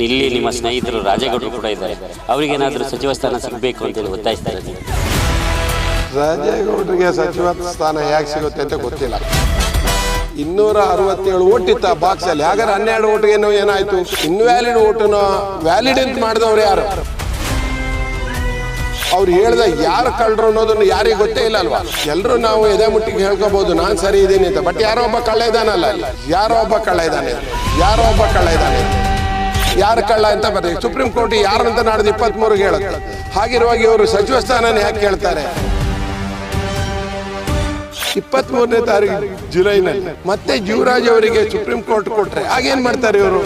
ಇಲ್ಲಿ ನಿಮ್ಮ ಸ್ನೇಹಿತರು ರಾಜೇಗೌಡರು ಕೂಡ ಇದ್ದಾರೆ, ಅವರಿಗೇನಾದರೂ ಸಚಿವ ಸ್ಥಾನ ಸಿಗಬೇಕು ಅಂತೇಳಿ ಒತ್ತಾಯಿಸ್ತಾರೆ ನೀವು? ರಾಜೇಗೌಡರಿಗೆ ಸಚಿವ ಸ್ಥಾನ ಹೇಗೆ ಸಿಗುತ್ತೆ ಅಂತ ಗೊತ್ತಿಲ್ಲ. 267 ಓಟ್ ಇತ್ತ ಬಾಕ್ಸಲ್ಲಿ, ಹಾಗಾದ್ರೆ 12 ಓಟಿಗೇನೋ ಏನಾಯ್ತು? ಇನ್ವ್ಯಾಲಿಡ್ ಓಟನ್ನು ವ್ಯಾಲಿಡ್ ಅಂತ ಮಾಡಿದವ್ರು ಯಾರು? ಅವ್ರು ಹೇಳ್ದ ಯಾರು ಕಳ್ಳರು ಅನ್ನೋದನ್ನು ಯಾರಿಗೆ ಗೊತ್ತೇ ಇಲ್ಲ ಅಲ್ವಾ? ಎಲ್ಲರೂ ನಾವು ಎದೆ ಮುಟ್ಟಿಗೆ ಹೇಳ್ಕೋಬಹುದು ನಾನು ಸರಿ ಇದ್ದೀನಿ ಅಂತ, ಬಟ್ ಯಾರೋ ಒಬ್ಬ ಕಳ್ಳ ಇದ್ದಾನಲ್ಲ, ಯಾರೋ ಒಬ್ಬ ಕಳ್ಳ ಇದ್ದಾನೆ, ಯಾರು ಕಳ್ಳ ಅಂತ ಬರ್ತೀವಿ. ಸುಪ್ರೀಂ ಕೋರ್ಟ್ ಯಾರು ಅಂತ ನಾಡ್ದು 23ಗೆ ಹೇಳುತ್ತೆ. ಹಾಗಿರುವಾಗ ಇವರು ಸಚಿವ ಸ್ಥಾನನ ಯಾಕೆ ಕೇಳ್ತಾರೆ? 23ನೇ ತಾರೀಕು ಜುಲೈನಲ್ಲಿ ಮತ್ತೆ ಜೀವರಾಜ್ ಅವರಿಗೆ ಸುಪ್ರೀಂ ಕೋರ್ಟ್ ಕೊಟ್ರೆ ಆಗೇನ್ ಮಾಡ್ತಾರೆ ಇವರು?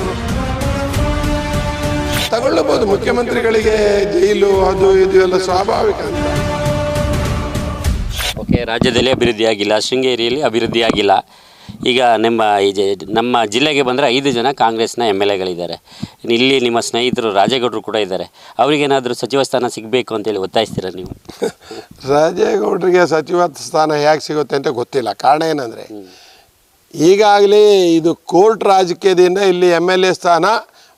ತಗೊಳ್ಳಬಹುದು. ಮುಖ್ಯಮಂತ್ರಿಗಳಿಗೆ ಜೈಲು ಅದು ಇದು ಎಲ್ಲ ಸ್ವಾಭಾವಿಕ ಅಂತ. ಓಕೆ, ರಾಜ್ಯದಲ್ಲಿ ಅಭಿವೃದ್ಧಿ ಆಗಿಲ್ಲ, ಶೃಂಗೇರಿಯಲ್ಲಿ ಅಭಿವೃದ್ಧಿ ಆಗಿಲ್ಲ. ಈಗ ನಮ್ಮ ಜಿಲ್ಲೆಗೆ ಬಂದರೆ 5 ಜನ ಕಾಂಗ್ರೆಸ್ನ MLAಗಳಿದ್ದಾರೆ. ಇಲ್ಲಿ ನಿಮ್ಮ ಸ್ನೇಹಿತರು ರಾಜೇಗೌಡರು ಕೂಡ ಇದ್ದಾರೆ, ಅವರಿಗೇನಾದರೂ ಸಚಿವ ಸ್ಥಾನ ಸಿಗಬೇಕು ಅಂತೇಳಿ ಒತ್ತಾಯಿಸ್ತೀರ ನೀವು? ರಾಜೇಗೌಡರಿಗೆ ಸಚಿವ ಸ್ಥಾನ ಹೇಗೆ ಸಿಗುತ್ತೆ ಅಂತ ಗೊತ್ತಿಲ್ಲ. ಕಾರಣ ಏನಂದರೆ, ಈಗಾಗಲೇ ಇದು ಕೋರ್ಟ್ ರಾಜಕೀಯದಿಂದ ಇಲ್ಲಿ MLA ಸ್ಥಾನ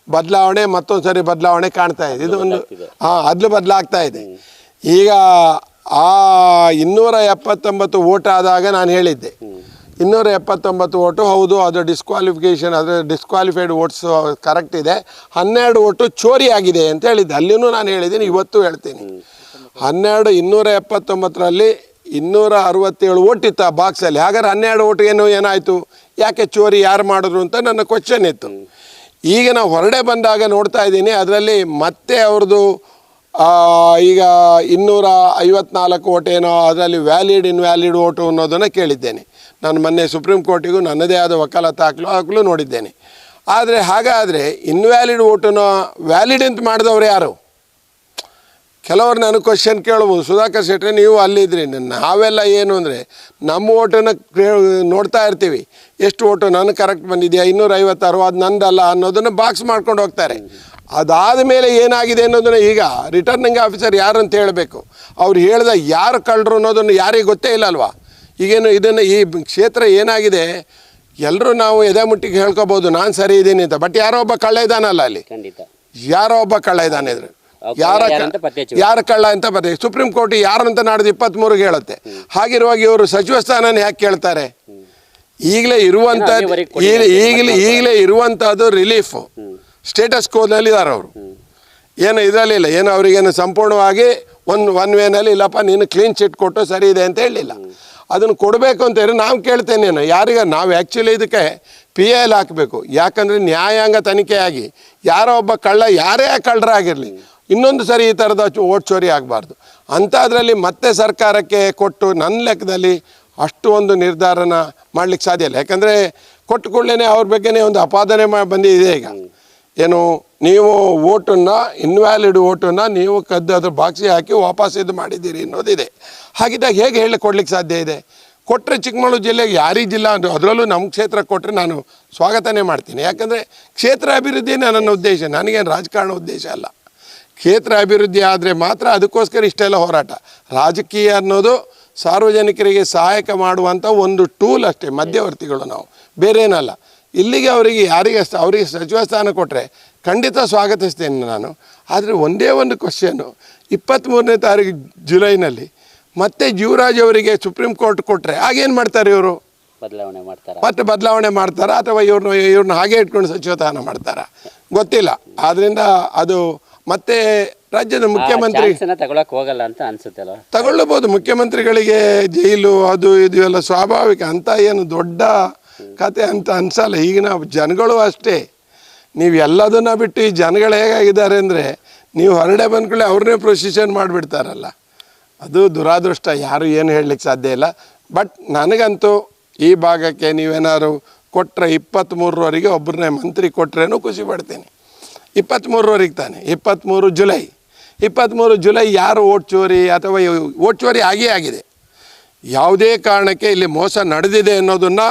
ಬದಲಾವಣೆ, ಮತ್ತೊಂದು ಸರಿ ಬದಲಾವಣೆ ಕಾಣ್ತಾ ಇದೆ. ಇದು ಒಂದು ಅದಲು ಬದಲಾಗ್ತಾ ಇದೆ. ಈಗ ಆ 279 ಓಟ್ ಆದಾಗ ನಾನು ಹೇಳಿದ್ದೆ 279 ಓಟು ಹೌದು, ಅದು ಡಿಸ್ಕ್ವಾಲಿಫಿಕೇಷನ್, ಅದು ಡಿಸ್ಕ್ವಾಲಿಫೈಡ್ ಓಟ್ಸ್ ಕರೆಕ್ಟ್ ಇದೆ. 12 ಓಟು ಚೋರಿ ಆಗಿದೆ ಅಂತ ಹೇಳಿದ್ದೆ. ಅಲ್ಲಿನೂ ನಾನು ಹೇಳಿದ್ದೀನಿ, ಇವತ್ತು ಹೇಳ್ತೀನಿ. 279ರಲ್ಲಿ 267 ಓಟ್ ಇತ್ತು ಆ ಬಾಕ್ಸಲ್ಲಿ, ಹಾಗಾದ್ರೆ 12 ಓಟಿಗೇನು ಏನಾಯಿತು? ಯಾಕೆ ಚೋರಿ ಯಾರು ಮಾಡಿದ್ರು ಅಂತ ನನ್ನ ಕ್ವಶನ್ ಇತ್ತು. ಈಗ ನಾವು ಹೊರಡೆ ಬಂದಾಗ ನೋಡ್ತಾ ಇದ್ದೀನಿ, ಅದರಲ್ಲಿ ಮತ್ತೆ ಅವ್ರದ್ದು ಈಗ 254 ಓಟ್ ಏನೋ ಅದರಲ್ಲಿ ವ್ಯಾಲಿಡ್ ಇನ್ವ್ಯಾಲಿಡ್ ಓಟು ಅನ್ನೋದನ್ನು ಕೇಳಿದ್ದೇನೆ. ನಾನು ಮೊನ್ನೆ ಸುಪ್ರೀಂ ಕೋರ್ಟಿಗೂ ನನ್ನದೇ ಆದ ವಕಾಲತ್ತು ಹಾಕಲು ನೋಡಿದ್ದೇನೆ. ಆದರೆ ಹಾಗಾದರೆ ಇನ್ವ್ಯಾಲಿಡ್ ಓಟನ್ನು ವ್ಯಾಲಿಡ್ ಅಂತ ಮಾಡಿದವ್ರು ಯಾರು? ಕೆಲವರು ನಾನು ಕ್ವಶನ್ ಕೇಳ್ಬೋದು, ಸುಧಾಕರ್ ಶೆಟ್ಟಿ ನೀವು ಅಲ್ಲಿದ್ರಿ, ನಾವೆಲ್ಲ ಏನು ಅಂದರೆ ನಮ್ಮ ಓಟನ್ನು ನೋಡ್ತಾ ಇರ್ತೀವಿ, ಎಷ್ಟು ಓಟು ನನಗೆ ಕರೆಕ್ಟ್ ಬಂದಿದೆಯಾ, 250 ಅದು ನಂದಲ್ಲ ಅನ್ನೋದನ್ನು ಬಾಕ್ಸ್ ಮಾಡ್ಕೊಂಡು ಹೋಗ್ತಾರೆ. ಅದಾದ ಮೇಲೆ ಏನಾಗಿದೆ ಅನ್ನೋದನ್ನು ಈಗ ರಿಟರ್ನಿಂಗ್ ಆಫೀಸರ್ ಯಾರು ಅಂತ ಹೇಳಬೇಕು. ಅವ್ರು ಹೇಳ್ದ ಯಾರು ಕಳ್ಳರು ಅನ್ನೋದನ್ನು ಯಾರಿಗೆ ಗೊತ್ತೇ ಇಲ್ಲ ಅಲ್ವಾ? ಈಗೇನು ಇದನ್ನು ಈ ಕ್ಷೇತ್ರ ಏನಾಗಿದೆ, ಎಲ್ಲರೂ ನಾವು ಎದೆ ಮುಟ್ಟಿಗೆ ಹೇಳ್ಕೋಬೋದು ನಾನು ಸರಿ ಇದ್ದೀನಿ ಅಂತ, ಬಟ್ ಯಾರೋ ಒಬ್ಬ ಕಳ್ಳ ಇದ್ದಾನಲ್ಲ ಅಲ್ಲಿ, ಯಾರೋ ಒಬ್ಬ ಕಳ್ಳ ಇದ್ದಾನೆ ಇದ್ರೆ ಯಾರು ಕಳ್ಳ ಅಂತ ಬರ್ತದೆ. ಸುಪ್ರೀಂ ಕೋರ್ಟ್ ಯಾರು ಅಂತ ನಾಡ್ದು 23ಗೆ ಹೇಳುತ್ತೆ. ಹಾಗಿರುವಾಗ ಇವರು ಸಚಿವ ಸ್ಥಾನನ ಯಾಕೆ ಕೇಳ್ತಾರೆ? ಈಗಲೇ ಇರುವಂಥದ್ದು ರಿಲೀಫ್ ಸ್ಟೇಟಸ್ ಕೋನಲ್ಲಿ ಇದ್ದಾರೆ ಅವರು, ಏನು ಇದರಲ್ಲಿಲ್ಲ, ಏನು ಅವರಿಗೇನು ಸಂಪೂರ್ಣವಾಗಿ ಒನ್ ವೇನಲ್ಲಿ ಇಲ್ಲಪ್ಪ ನೀನು ಕ್ಲೀನ್ ಚಿಟ್ ಕೊಟ್ಟು ಸರಿ ಇದೆ ಅಂತ ಹೇಳಲಿಲ್ಲ. ಅದನ್ನು ಕೊಡಬೇಕು ಅಂತ ಹೇಳಿ ನಾವು ಕೇಳ್ತೇನೇನು, ಯಾರಿಗೆ ನಾವು ಆ್ಯಕ್ಚುಲಿ ಇದಕ್ಕೆ PIL ಹಾಕಬೇಕು. ಯಾಕಂದರೆ ನ್ಯಾಯಾಂಗ ತನಿಖೆಯಾಗಿ ಯಾರೋ ಒಬ್ಬ ಕಳ್ಳ, ಯಾರೇ ಕಳ್ಳರಾಗಿರಲಿ, ಇನ್ನೊಂದು ಸರಿ ಈ ಥರದ ಓಟ್ ಚೋರಿ ಆಗಬಾರ್ದು ಅಂಥದ್ರಲ್ಲಿ ಮತ್ತೆ ಸರ್ಕಾರಕ್ಕೆ ಕೊಟ್ಟು ನನ್ನ ಲೆಕ್ಕದಲ್ಲಿ ಅಷ್ಟು ಒಂದು ನಿರ್ಧಾರನ ಮಾಡಲಿಕ್ಕೆ ಸಾಧ್ಯ ಇಲ್ಲ. ಯಾಕಂದರೆ ಕೊಟ್ಟು ಕೂಡಲೇ ಅವ್ರ ಬಗ್ಗೆನೇ ಒಂದು ಅಪಾದನೆ ಬಂದಿದೆ. ಈಗ ಏನು ನೀವು ಓಟನ್ನು ಇನ್ವ್ಯಾಲಿಡ್ ಓಟನ್ನು ನೀವು ಕದ್ದು ಅದ್ರ ಬಾಕ್ಸಿಗೆ ಹಾಕಿ ವಾಪಸ್ ಇದು ಮಾಡಿದ್ದೀರಿ ಅನ್ನೋದಿದೆ. ಹಾಗಿದ್ದಾಗ ಹೇಗೆ ಹೇಳಿ ಕೊಡ್ಲಿಕ್ಕೆ ಸಾಧ್ಯ ಇದೆ? ಕೊಟ್ಟರೆ ಚಿಕ್ಕಮಗಳೂರು ಜಿಲ್ಲೆಗೆ ಯಾರಿಗೆ ಜಿಲ್ಲಾ ಅಂದರೆ ಅದರಲ್ಲೂ ನಮ್ಮ ಕ್ಷೇತ್ರಕ್ಕೆ ಕೊಟ್ಟರೆ ನಾನು ಸ್ವಾಗತನೇ ಮಾಡ್ತೀನಿ. ಯಾಕಂದರೆ ಕ್ಷೇತ್ರ ಅಭಿವೃದ್ಧಿನೇ ನನ್ನ ಉದ್ದೇಶ, ನನಗೇನು ರಾಜಕಾರಣ ಉದ್ದೇಶ ಅಲ್ಲ. ಕ್ಷೇತ್ರ ಅಭಿವೃದ್ಧಿ ಆದರೆ ಮಾತ್ರ, ಅದಕ್ಕೋಸ್ಕರ ಇಷ್ಟೆಲ್ಲ ಹೋರಾಟ. ರಾಜಕೀಯ ಅನ್ನೋದು ಸಾರ್ವಜನಿಕರಿಗೆ ಸಹಾಯಕ ಮಾಡುವಂಥ ಒಂದು ಟೂಲ್ ಅಷ್ಟೇ, ಮಧ್ಯವರ್ತಿಗಳು ನಾವು, ಬೇರೇನಲ್ಲ. ಇಲ್ಲಿಗೆ ಅವರಿಗೆ ಸಚಿವ ಸ್ಥಾನ ಕೊಟ್ಟರೆ ಖಂಡಿತ ಸ್ವಾಗತಿಸ್ತೇನೆ ನಾನು. ಆದರೆ ಒಂದೇ ಒಂದು ಕ್ವಶನ್ನು, 23ನೇ ತಾರೀಕು ಜುಲೈನಲ್ಲಿ ಮತ್ತೆ ಜೀವರಾಜ್ ಅವರಿಗೆ ಸುಪ್ರೀಂ ಕೋರ್ಟ್ ಕೊಟ್ಟರೆ ಆಗೇನು ಮಾಡ್ತಾರೆ ಇವರು? ಬದಲಾವಣೆ ಮಾಡ್ತಾರಾ ಅಥವಾ ಇವ್ರನ್ನ ಹಾಗೆ ಇಟ್ಕೊಂಡು ಸಚಿವ ಸ್ಥಾನ ಮಾಡ್ತಾರಾ ಗೊತ್ತಿಲ್ಲ. ಆದ್ದರಿಂದ ಅದು ಮತ್ತೆ ರಾಜ್ಯದ ಮುಖ್ಯಮಂತ್ರಿ ಹೋಗಲ್ಲ ಅಂತ ಅನ್ಸುತ್ತೆ. ತಗೊಳ್ಳಬಹುದು. ಮುಖ್ಯಮಂತ್ರಿಗಳಿಗೆ ಜೈಲು ಅದು ಇದು ಎಲ್ಲ ಸ್ವಾಭಾವಿಕ, ಅಂತ ಏನು ದೊಡ್ಡ ಕತೆ ಅಂತ ಅನ್ಸಲ್ಲ. ಈಗಿನ ಜನಗಳು ಅಷ್ಟೇ, ನೀವು ಎಲ್ಲದನ್ನ ಬಿಟ್ಟು ಈ ಜನಗಳು ಹೇಗಾಗಿದ್ದಾರೆ ಅಂದರೆ, ನೀವು ಹೊರಡೆ ಬಂದ್ಕೊಳ್ಳಿ ಅವ್ರನ್ನೇ ಪ್ರೊಸಿಷನ್ ಮಾಡಿಬಿಡ್ತಾರಲ್ಲ, ಅದು ದುರಾದೃಷ್ಟ. ಯಾರು ಏನು ಹೇಳಲಿಕ್ಕೆ ಸಾಧ್ಯ ಇಲ್ಲ. ಬಟ್ ನನಗಂತೂ ಈ ಭಾಗಕ್ಕೆ ನೀವೇನಾದ್ರು ಕೊಟ್ಟರೆ 23ರವರೆಗೆ ಒಬ್ಬರನ್ನೇ ಮಂತ್ರಿ ಕೊಟ್ಟರೇನೂ ಖುಷಿ ಪಡ್ತೀನಿ. 23ರವರೆಗೆ ತಾನೆ, 23 ಜುಲೈ ಯಾರು ಓಟ್ ಚೋರಿ ಅಥವಾ ಓಟ್ ಚೋರಿ ಆಗೇ ಆಗಿದೆ. ಯಾವುದೇ ಕಾರಣಕ್ಕೆ ಇಲ್ಲಿ ಮೋಸ ನಡೆದಿದೆ ಅನ್ನೋದನ್ನು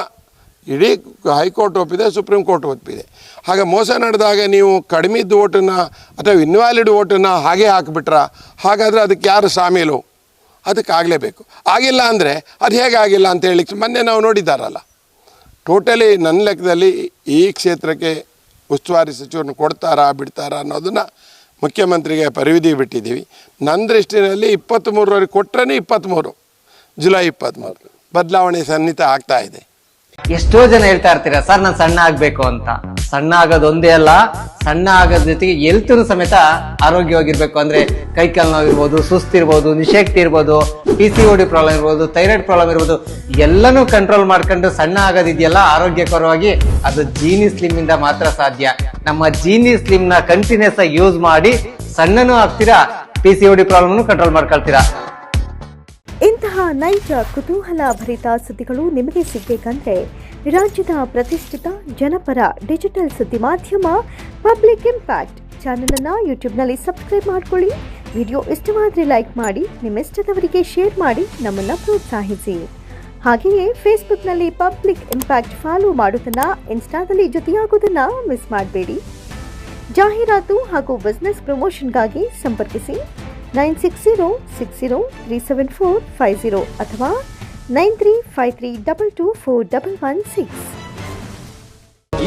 ಇಡೀ ಹೈಕೋರ್ಟ್ ಒಪ್ಪಿದೆ, ಸುಪ್ರೀಂ ಕೋರ್ಟ್ ಒಪ್ಪಿದೆ. ಹಾಗೆ ಮೋಸ ನಡೆದಾಗ ನೀವು ಕಡಿಮೆದ್ದು ಓಟನ್ನು ಅಥವಾ ಇನ್ವ್ಯಾಲಿಡ್ ಓಟನ್ನು ಹಾಗೆ ಹಾಕಿಬಿಟ್ರ, ಹಾಗಾದರೆ ಅದಕ್ಕೆ ಯಾರು ಶಾಮೀಲು? ಅದಕ್ಕೆ ಆಗಲೇಬೇಕು. ಆಗಿಲ್ಲ ಅಂದರೆ ಅದು ಹೇಗಾಗಿಲ್ಲ ಅಂತ ಹೇಳಿ ಮೊನ್ನೆ ನಾವು ನೋಡಿದ್ದಾರಲ್ಲ. ಟೋಟಲಿ ನನ್ನ ಲೆಕ್ಕದಲ್ಲಿ ಈ ಕ್ಷೇತ್ರಕ್ಕೆ ಉಸ್ತುವಾರಿ ಸಚಿವರನ್ನು ಕೊಡ್ತಾರಾ ಬಿಡ್ತಾರಾ ಅನ್ನೋದನ್ನು ಮುಖ್ಯಮಂತ್ರಿಗೆ ಪರಿವಿಧಿ ಬಿಟ್ಟಿದ್ದೀವಿ. ನನ್ನ ದೃಷ್ಟಿನಲ್ಲಿ 23ರವರೆಗೆ ಕೊಟ್ಟರೆ 23 ಜುಲೈ 23 ಬದಲಾವಣೆ ಸನ್ನಿಹಿತ ಆಗ್ತಾ ಇದೆ. ಎಷ್ಟೋ ಜನ ಹೇಳ್ತಾ ಇರ್ತೀರಾ ಸರ್ ನಾನು ಸಣ್ಣ ಆಗ್ಬೇಕು ಅಂತ. ಸಣ್ಣ ಆಗೋದು ಒಂದೇ ಅಲ್ಲ, ಸಣ್ಣ ಆಗೋದ್ ಜೊತೆಗೆ ಹೆಲ್ತ್ನು ಸಮೇತ ಆರೋಗ್ಯವಾಗಿರ್ಬೇಕು. ಅಂದ್ರೆ ಕೈ ಕಾಲು ನೋವಿರ್ಬೋದು, ಸುಸ್ತಿರ್ಬೋದು, ನಿಶಕ್ತಿ ಇರ್ಬೋದು, PCOD ಪ್ರಾಬ್ಲಮ್ ಇರ್ಬೋದು, ಥೈರಾಯ್ಡ್ ಪ್ರಾಬ್ಲಮ್ ಇರ್ಬೋದು, ಎಲ್ಲನೂ ಕಂಟ್ರೋಲ್ ಮಾಡ್ಕೊಂಡು ಸಣ್ಣ ಆಗೋದಿದೆಯಲ್ಲ ಆರೋಗ್ಯಕರವಾಗಿ, ಅದು ಜೀನಿ ಸ್ಲಿಮ್ ಇಂದ ಮಾತ್ರ ಸಾಧ್ಯ. ನಮ್ಮ ಜೀನಿ ಸ್ಲಿಮ್ ನ ಕಂಟಿನ್ಯೂಸ್ ಆಗಿ ಯೂಸ್ ಮಾಡಿ ಸಣ್ಣನೂ ಆಗ್ತೀರಾ, PCOD ಪ್ರಾಬ್ಲಮ್ನು ಕಂಟ್ರೋಲ್ ಮಾಡ್ಕೊಳ್ತೀರಾ. ಇಂತಹ ನೈಜ ಕುತೂಹಲ ಭರಿತ ಸುದ್ದಿಗಳು ನಿಮಗೆ ಸಿಗಬೇಕಂದ್ರೆ ರಾಜ್ಯದ ಪ್ರತಿಷ್ಠಿತ ಜನಪರ ಡಿಜಿಟಲ್ ಸುದ್ದಿ ಮಾಧ್ಯಮ ಪಬ್ಲಿಕ್ ಇಂಪ್ಯಾಕ್ಟ್ ಚಾನೆಲ್ ಅನ್ನು ಯೂಟ್ಯೂಬ್ನಲ್ಲಿ ಸಬ್ಸ್ಕ್ರೈಬ್ ಮಾಡ್ಕೊಳ್ಳಿ. ವಿಡಿಯೋ ಇಷ್ಟವಾದರೆ ಲೈಕ್ ಮಾಡಿ, ನಿಮ್ಮಿಷ್ಟದವರಿಗೆ ಶೇರ್ ಮಾಡಿ ನಮ್ಮನ್ನು ಪ್ರೋತ್ಸಾಹಿಸಿ. ಹಾಗೆಯೇ ಫೇಸ್ಬುಕ್ನಲ್ಲಿ ಪಬ್ಲಿಕ್ ಇಂಪ್ಯಾಕ್ಟ್ ಫಾಲೋ ಮಾಡೋದನ್ನ, ಇನ್ಸ್ಟಾದಲ್ಲಿ ಜೊತೆಯಾಗೋದನ್ನ ಮಿಸ್ ಮಾಡಬೇಡಿ. ಜಾಹೀರಾತು ಹಾಗೂ ಬಿಸ್ನೆಸ್ ಪ್ರಮೋಷನ್ಗಾಗಿ ಸಂಪರ್ಕಿಸಿ 9606037450 ಅಥವಾ 9353224116.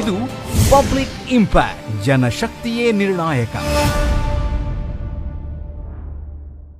ಇದು ಪಬ್ಲಿಕ್ ಇಂಪ್ಯಾಕ್ಟ್, ಜನಶಕ್ತಿಯೇ ನಿರ್ಣಾಯಕ.